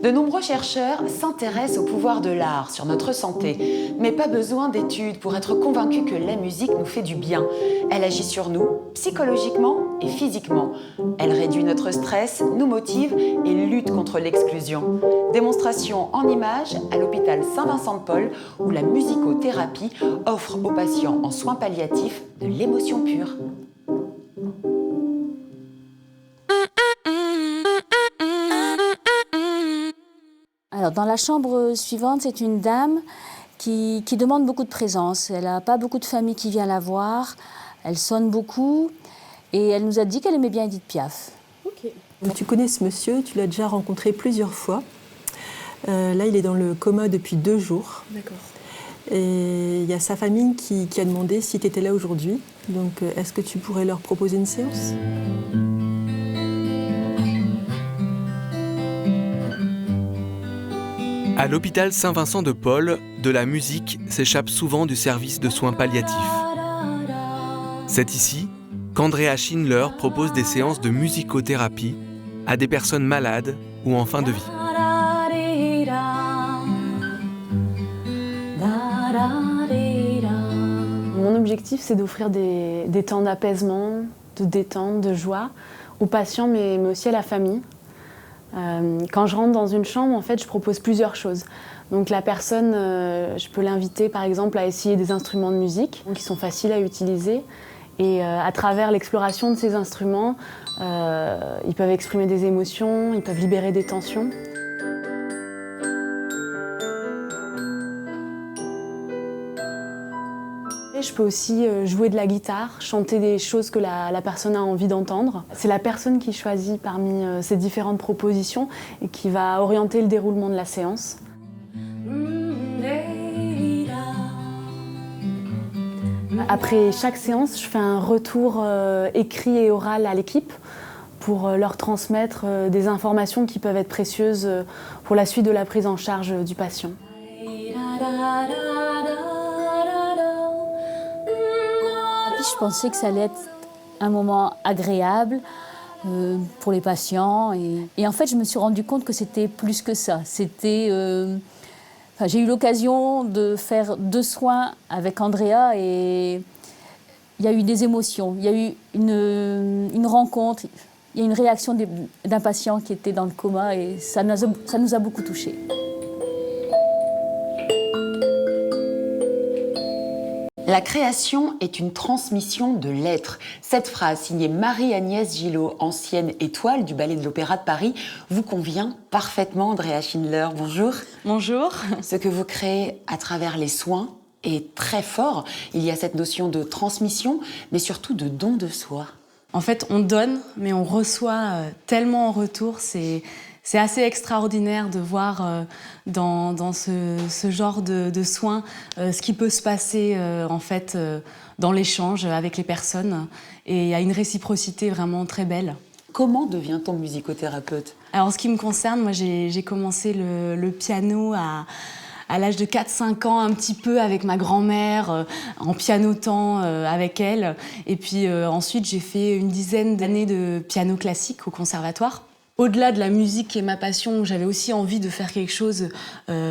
De nombreux chercheurs s'intéressent au pouvoir de l'art sur notre santé, mais pas besoin d'études pour être convaincus que la musique nous fait du bien. Elle agit sur nous, psychologiquement et physiquement. Elle réduit notre stress, nous motive et lutte contre l'exclusion. Démonstration en images à l'hôpital Saint-Vincent-de-Paul où la musicothérapie offre aux patients en soins palliatifs de l'émotion pure. Alors, dans la chambre suivante, c'est une dame qui demande beaucoup de présence. Elle n'a pas beaucoup de famille qui vient la voir. Elle sonne beaucoup et elle nous a dit qu'elle aimait bien Édith Piaf. Okay. Donc, tu connais ce monsieur, tu l'as déjà rencontré plusieurs fois. Là, il est dans le coma depuis 2 jours. D'accord. Et il y a sa famille qui a demandé si tu étais là aujourd'hui. Donc, est-ce que tu pourrais leur proposer une séance ? À l'hôpital Saint-Vincent-de-Paul, de la musique s'échappe souvent du service de soins palliatifs. C'est ici qu'Andrea Schindler propose des séances de musicothérapie à des personnes malades ou en fin de vie. Mon objectif, c'est d'offrir des temps d'apaisement, de détente, de joie aux patients, mais aussi à la famille. Quand je rentre dans une chambre, en fait, je propose plusieurs choses. Donc la personne, je peux l'inviter par exemple à essayer des instruments de musique qui sont faciles à utiliser. Et à travers l'exploration de ces instruments, ils peuvent exprimer des émotions, ils peuvent libérer des tensions. Et je peux aussi jouer de la guitare, chanter des choses que la personne a envie d'entendre. C'est la personne qui choisit parmi ces différentes propositions et qui va orienter le déroulement de la séance. Après chaque séance, je fais un retour écrit et oral à l'équipe pour leur transmettre des informations qui peuvent être précieuses pour la suite de la prise en charge du patient. Je pensais que ça allait être un moment agréable pour les patients. Et en fait, je me suis rendu compte que c'était plus que ça. J'ai eu l'occasion de faire 2 soins avec Andrea et il y a eu des émotions. Il y a eu une rencontre, il y a une réaction d'un patient qui était dans le coma et ça nous a beaucoup touchés. La création est une transmission de l'être. Cette phrase, signée Marie-Agnès Gillot, ancienne étoile du Ballet de l'Opéra de Paris, vous convient parfaitement, Andrea Schindler. Bonjour. Bonjour. Ce que vous créez à travers les soins est très fort. Il y a cette notion de transmission, mais surtout de don de soi. En fait, on donne, mais on reçoit tellement en retour. C'est assez extraordinaire de voir dans ce genre de soins ce qui peut se passer en fait dans l'échange avec les personnes. Et il y a une réciprocité vraiment très belle. Comment devient-on musicothérapeute ? Alors, en ce qui me concerne, moi j'ai commencé le piano à l'âge de 4-5 ans, un petit peu avec ma grand-mère, en pianotant avec elle. Et puis ensuite, j'ai fait une dizaine d'années de piano classique au conservatoire. Au-delà de la musique qui est ma passion, j'avais aussi envie de faire quelque chose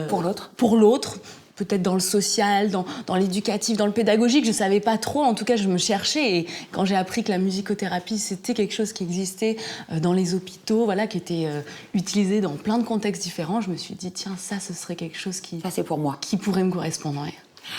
pour l'autre. Pour l'autre, peut-être dans le social, dans l'éducatif, dans le pédagogique. Je ne savais pas trop, en tout cas je me cherchais. Et quand j'ai appris que la musicothérapie, c'était quelque chose qui existait dans les hôpitaux, voilà, qui était utilisé dans plein de contextes différents, je me suis dit, tiens, ça, ce serait quelque chose Ça, c'est pour moi. Qui pourrait me correspondre. Ouais.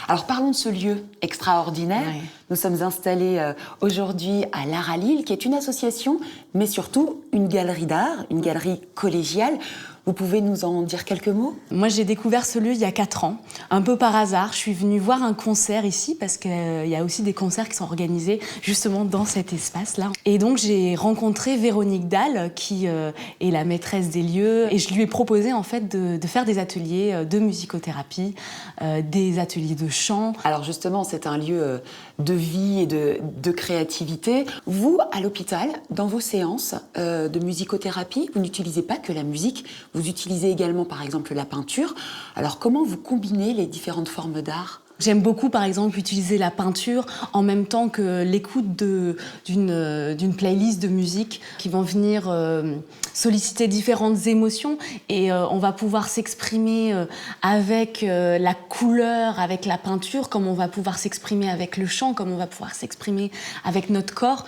Alors parlons de ce lieu extraordinaire. Ouais. Nous sommes installés aujourd'hui à l'Art à Lille, qui est une association, mais surtout une galerie d'art, une galerie collégiale. Vous pouvez nous en dire quelques mots ? Moi, j'ai découvert ce lieu il y a 4 ans, un peu par hasard. Je suis venue voir un concert ici, parce qu'il y a aussi des concerts qui sont organisés justement dans cet espace-là. Et donc, j'ai rencontré Véronique Dalle, qui est la maîtresse des lieux. Et je lui ai proposé, en fait, de faire des ateliers de musicothérapie, des ateliers de chant. Alors justement, c'est un lieu de vie et de créativité. Vous, à l'hôpital, dans vos séances de musicothérapie, vous n'utilisez pas que la musique, vous utilisez également par exemple la peinture. Alors comment vous combinez les différentes formes d'art ? J'aime beaucoup, par exemple, utiliser la peinture en même temps que l'écoute d'une playlist de musique qui vont venir solliciter différentes émotions et on va pouvoir s'exprimer avec la couleur, avec la peinture, comme on va pouvoir s'exprimer avec le chant, comme on va pouvoir s'exprimer avec notre corps.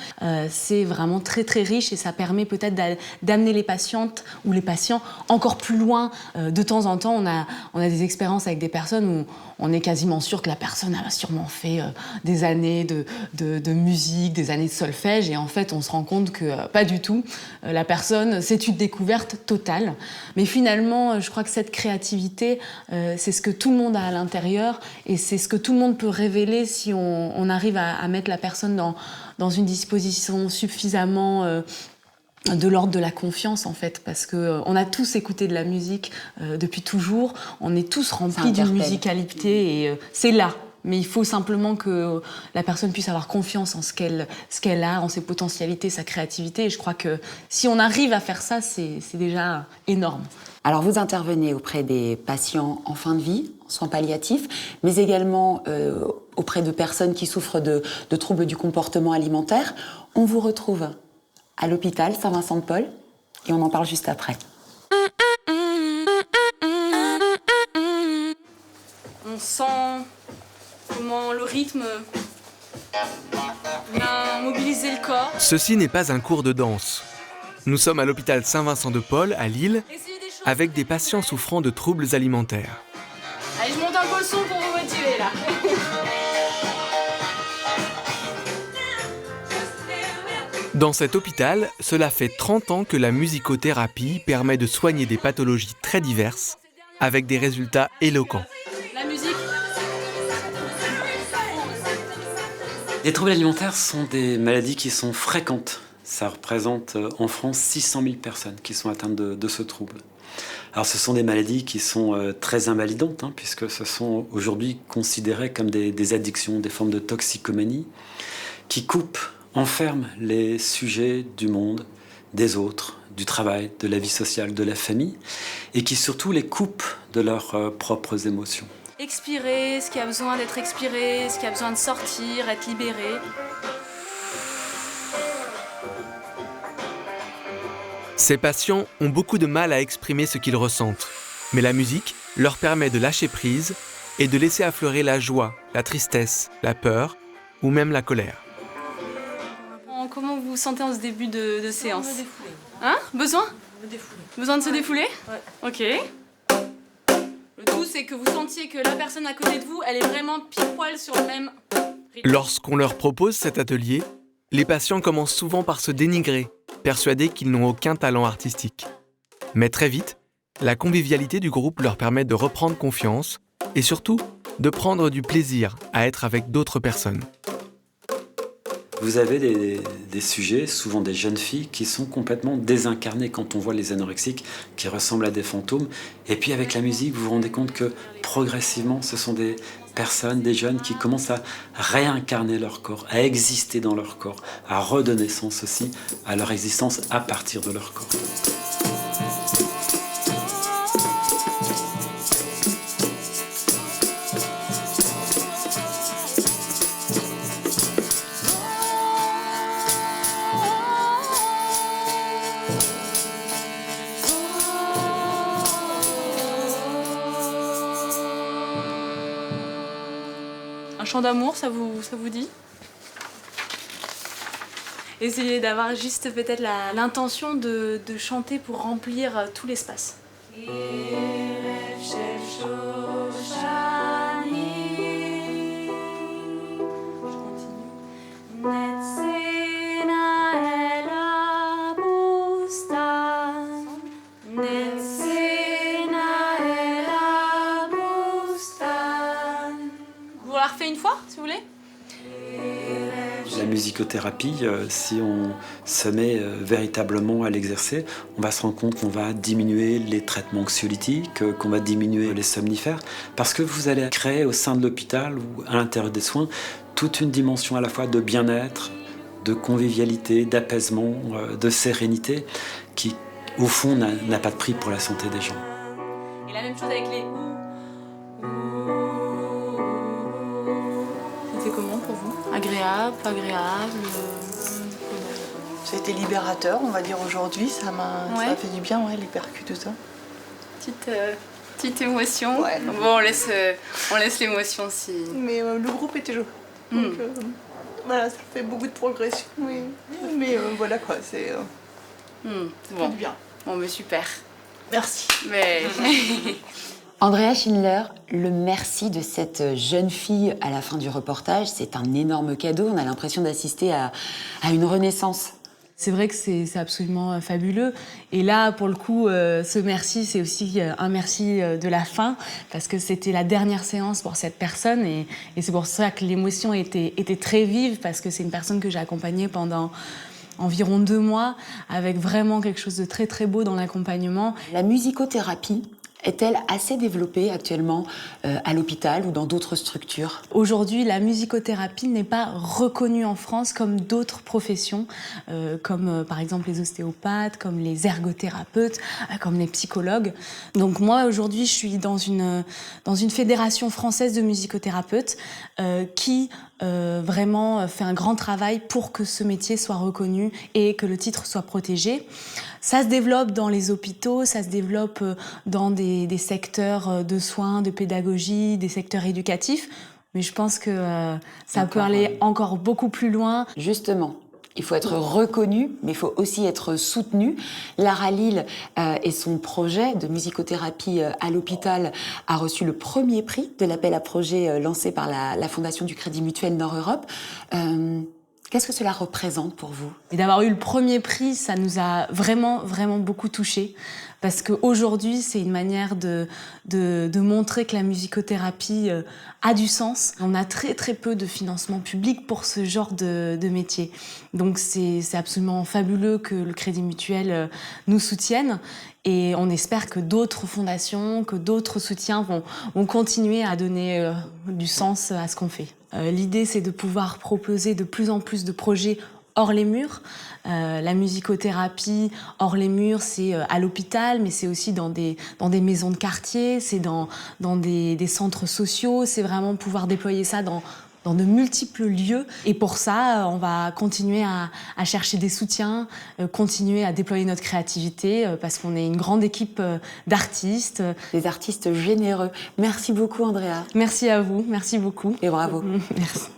C'est vraiment très très riche et ça permet peut-être d'amener les patientes ou les patients encore plus loin. De temps en temps, on a des expériences avec des personnes où on est quasiment sûr que la personne a sûrement fait des années de musique, des années de solfège, et en fait, on se rend compte que pas du tout. La personne, c'est une découverte totale. Mais finalement, je crois que cette créativité, c'est ce que tout le monde a à l'intérieur, et c'est ce que tout le monde peut révéler si on arrive à mettre la personne dans une disposition suffisamment de l'ordre de la confiance, en fait, parce qu'on a tous écouté de la musique depuis toujours, on est tous remplis d'une musicalité et c'est là. Mais il faut simplement que la personne puisse avoir confiance en ce qu'elle a, en ses potentialités, sa créativité. Et je crois que si on arrive à faire ça, c'est déjà énorme. Alors vous intervenez auprès des patients en fin de vie, en soins palliatifs, mais également auprès de personnes qui souffrent de troubles du comportement alimentaire. On vous retrouve à l'hôpital Saint-Vincent-de-Paul et on en parle juste après. On sent comment le rythme vient mobiliser le corps. Ceci n'est pas un cours de danse. Nous sommes à l'hôpital Saint-Vincent-de-Paul à Lille avec des patients souffrant de troubles alimentaires. Allez, je monte un peu le son pour vous motiver là. Dans cet hôpital, cela fait 30 ans que la musicothérapie permet de soigner des pathologies très diverses avec des résultats éloquents. La musique. Les troubles alimentaires sont des maladies qui sont fréquentes. Ça représente en France 600 000 personnes qui sont atteintes de ce trouble. Alors ce sont des maladies qui sont très invalidantes, puisque ce sont aujourd'hui considérées comme des addictions, des formes de toxicomanie, qui coupent, enferment les sujets du monde, des autres, du travail, de la vie sociale, de la famille, et qui surtout les coupent de leurs propres émotions. Expirer ce qui a besoin d'être expiré, ce qui a besoin de sortir, être libéré. Ces patients ont beaucoup de mal à exprimer ce qu'ils ressentent, mais la musique leur permet de lâcher prise et de laisser affleurer la joie, la tristesse, la peur ou même la colère. Comment vous vous sentez en ce début de séance ? Hein ? Besoin ? Besoin de se défouler ? Ouais. Ok. Le tout, c'est que vous sentiez que la personne à côté de vous, elle est vraiment pile poil sur le même rythme. Lorsqu'on leur propose cet atelier, les patients commencent souvent par se dénigrer, persuadés qu'ils n'ont aucun talent artistique. Mais très vite, la convivialité du groupe leur permet de reprendre confiance et surtout de prendre du plaisir à être avec d'autres personnes. Vous avez des sujets, souvent des jeunes filles, qui sont complètement désincarnées quand on voit les anorexiques, qui ressemblent à des fantômes. Et puis avec la musique, vous vous rendez compte que progressivement, ce sont des personnes, des jeunes qui commencent à réincarner leur corps, à exister dans leur corps, à redonner sens aussi à leur existence à partir de leur corps. Un chant d'amour, ça vous dit ? Essayez d'avoir juste peut-être l'intention de chanter pour remplir tout l'espace. Vous la refaites une fois, si vous voulez ? La musicothérapie, si on se met véritablement à l'exercer, on va se rendre compte qu'on va diminuer les traitements anxiolytiques, qu'on va diminuer les somnifères, parce que vous allez créer au sein de l'hôpital ou à l'intérieur des soins toute une dimension à la fois de bien-être, de convivialité, d'apaisement, de sérénité, qui au fond n'a pas de prix pour la santé des gens. Et la même chose avec les ou. pour vous? Agréable, pas agréable? Ça a été libérateur, on va dire, aujourd'hui. Ça m'a fait du bien, ouais, les percus, tout ça. Petite émotion. Ouais. Bon, on laisse l'émotion si... Mais le groupe était chaud. Donc, voilà, ça fait beaucoup de progression. Mais voilà quoi, c'est Bon. du bien. Bon, mais super. Merci. Mais... Andrea Schindler, le merci de cette jeune fille à la fin du reportage, c'est un énorme cadeau. On a l'impression d'assister à une renaissance. C'est vrai que c'est absolument fabuleux. Et là, pour le coup, ce merci, c'est aussi un merci de la fin, parce que c'était la dernière séance pour cette personne. Et c'est pour ça que l'émotion était très vive, parce que c'est une personne que j'ai accompagnée pendant environ 2 mois, avec vraiment quelque chose de très très beau dans l'accompagnement. La musicothérapie est-elle assez développée actuellement à l'hôpital ou dans d'autres structures? Aujourd'hui, la musicothérapie n'est pas reconnue en France comme d'autres professions, comme par exemple les ostéopathes, comme les ergothérapeutes, comme les psychologues. Donc moi, aujourd'hui, je suis dans une fédération française de musicothérapeutes qui vraiment fait un grand travail pour que ce métier soit reconnu et que le titre soit protégé. Ça se développe dans les hôpitaux, ça se développe dans des secteurs de soins, de pédagogie, des secteurs éducatifs, mais je pense que ça peut aller encore beaucoup plus loin. Justement, il faut être reconnu, mais il faut aussi être soutenu. Lara Lille et son projet de musicothérapie à l'hôpital a reçu le premier prix de l'appel à projet lancé par la Fondation du Crédit Mutuel Nord-Europe. Qu'est-ce que cela représente pour vous? Et d'avoir eu le premier prix, ça nous a vraiment, vraiment beaucoup touchés. Parce qu'aujourd'hui, c'est une manière de montrer que la musicothérapie a du sens. On a très, très peu de financement public pour ce genre de métier. Donc c'est absolument fabuleux que le Crédit Mutuel nous soutienne. Et on espère que d'autres fondations, que d'autres soutiens vont continuer à donner du sens à ce qu'on fait. L'idée, c'est de pouvoir proposer de plus en plus de projets hors les murs. La musicothérapie hors les murs, c'est à l'hôpital, mais c'est aussi dans des maisons de quartier, c'est dans des centres sociaux. C'est vraiment pouvoir déployer ça dans de multiples lieux. Et pour ça, on va continuer à chercher des soutiens, continuer à déployer notre créativité, parce qu'on est une grande équipe d'artistes. Des artistes généreux. Merci beaucoup, Andrea. Merci à vous, merci beaucoup. Et bravo. Merci.